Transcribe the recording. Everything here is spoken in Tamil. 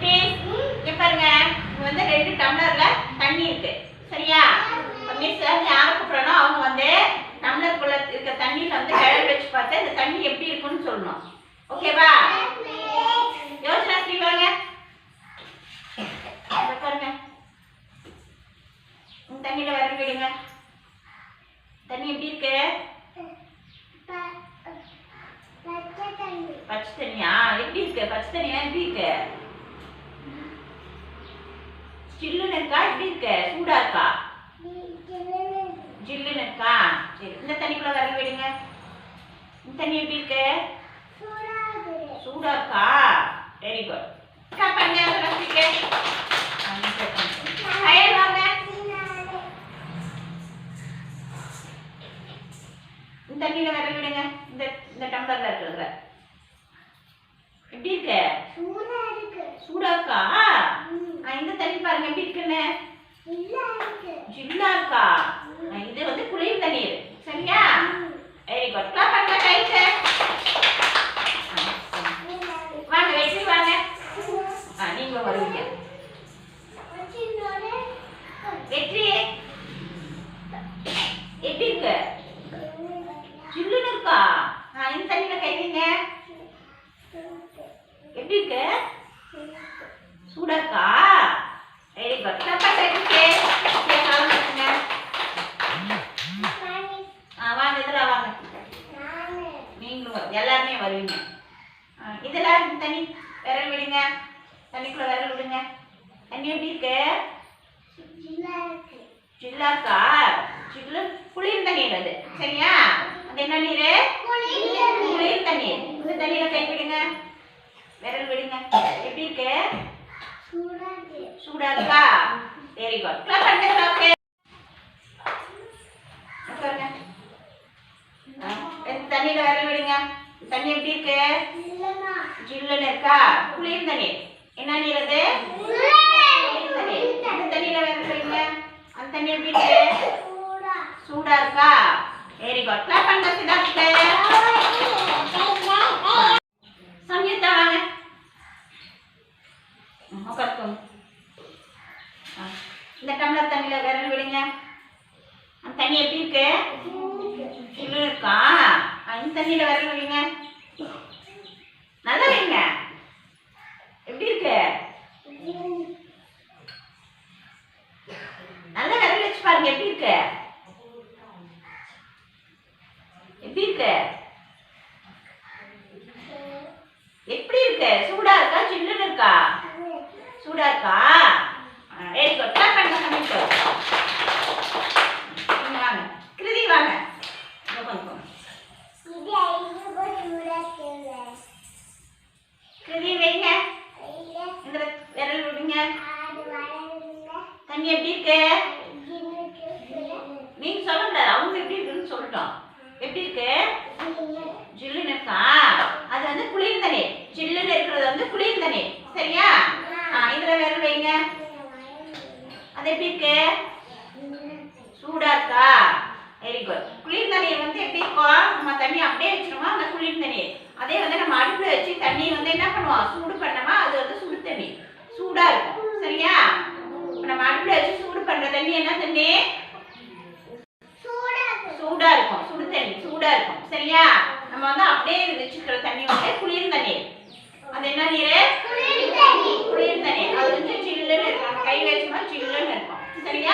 மிஸ் இங்க பாருங்க, இங்க வந்து 2 டம்ளர்ல தண்ணி இருக்கு. சரியா? மிஸ் வந்து யாரை கூப்பிடுறோனோ அவங்க வந்து டம்ளருக்குள்ள இருக்க தண்ணியில வந்து விரல் வச்சு பார்த்து இந்த தண்ணி எப்படி இருக்குன்னு சொல்லணும். ஓகேவா? யோசனா ஸ்ரீ வாங்க. பாருங்க, இந்த தண்ணியில விரல் விடுங்க. தண்ணி எப்படி இருக்கு? பச்சை தண்ணியா? எப்படி இருக்கு? பச்சை தண்ணியா எப்படி இருக்கு? சில்லுன்னு இருக்கா? எப்படி இருக்கு? சூடா இருக்கா? ஜில்லுன்னு இருக்கா? சரி, இந்த தண்ணிக்குள்ள விரல் விடுங்க. இந்த தண்ணி எப்படி இருக்கு? சூடா இருக்கா? Very good. பண்ணுங்க இந்த தண்ணியில விரல் விடுங்க. இந்த டம்ளர்ல இருக்கிறதுல எப்படி இருக்கு? சூடா இருக்கா? இந்த தண்ணி பாருங்க எப்படி இருக்குன்னு. ஜில்லா இருக்கா? இது வந்து குளிர் தண்ணீர். சரியா? Very good. கிளாப் பண்ணுங்க கைக்கு. வாங்க வெற்றி வாங்க. நீங்க வருவீங்க. வெற்றி எப்படி இருக்கு? ஜில்லுன்னு இருக்கா? இந்த தண்ணியில கை வைங்க. எப்படி இருக்கு? சூடா இருக்கா? Very good. கிளாப் பண்ணுங்க. வாங்க இதுல வாங்க. நீங்களும் எல்லாருமே வருவீங்க. இதுல தண்ணி விரல் விடுங்க. தண்ணிக்குள்ள விரல் விடுங்க. தண்ணி எப்படி இருக்கு? ஜில்லா இருக்கா? ஜில்லு குளிர் தண்ணீர் அது. சரியா? அது என்ன நீர்? குளிர் தண்ணீர். இந்த தண்ணியில கை விடுங்க. விரல் விடுங்க. எப்படி இருக்கு? சூடா இருக்கா? Very good. கிளாப் பண்ணுங்க. ஓகே. தண்ணியில விரல் விடுங்க. தண்ணி எப்படி இருக்கு? ஜில்லுன்னு இருக்கா? குளிர் தண்ணீர். என்ன நீர் அது? குளிர் தண்ணீர். அந்த தண்ணியில விரல் விடுங்க. அந்த தண்ணி எப்படி இருக்கு? சூடா இருக்கா? Very good. கிளாப் பண்ணுங்க சிதார்த்துக்கு. சம்யுக்தா வாங்க. உட்கார்ந்துக்கோங்க. இந்த டம்ளர் தண்ணியில விரல் விடுங்க. அந்த தண்ணி எப்படி இருக்கு? ஜில்லுன்னு இருக்கா? இந்த தண்ணியில விரல் விடுங்க. நல்லா வைங்க. எப்படி இருக்கு? நல்ல விரல் வச்சு பாருங்க. எப்படி இருக்கு? எப்படி இருக்கு? எப்படி இருக்கு? சூடா இருக்கா? ஜில்லுன்னு இருக்கா? சூடா இருக்கா? Very good. கிளாப் பண்ணுங்க சமீபா. வாங்க கிருதி வாங்க. கிருதி வைங்க. இந்த விரல் விடுங்க. தண்ணி எப்படி இருக்கு? நீங்க சொல்லுங்க. அவங்க எப்படி இருக்குன்னு சொல்லட்டும். எப்படி இருக்கு? ஜில்லுன்னு இருக்கா? அது வந்து குளிர் தண்ணீர். ஜில்லுன்னு இருக்கிறது வந்து குளிர் தண்ணீர். சரியா? இதுல விரல் வைங்க. அது எப்படி இருக்கு? சூடா இருக்கா? Very good. குளிர் தண்ணீர் வந்து எப்படி இருக்கும்? நம்ம தண்ணி அப்படியே வச்சிருவோம். அந்த குளிர் தண்ணீர் அதே வந்து நம்ம அடுப்புல வச்சு தண்ணி வந்து என்ன பண்ணுவோம்? சூடு பண்ணோமா அது வந்து சுடு தண்ணி. சூடா இருக்கும். சரியா? நம்ம அடுப்புல வச்சு சூடு பண்ற தண்ணி என்ன தண்ணி? சூடா இருக்கும். சுடு தண்ணி சூடா இருக்கும். சரியா? நம்ம வந்து அப்படியே வச்சுக்கிற தண்ணி வந்து குளிர் தண்ணீர். அது என்ன நீர்? குளிர் தண்ணீர். அது வந்து சில்லுன்னு இருக்கும். நம்ம கை வச்சோம்னா சில்லுன்னு இருக்கும். சரியா?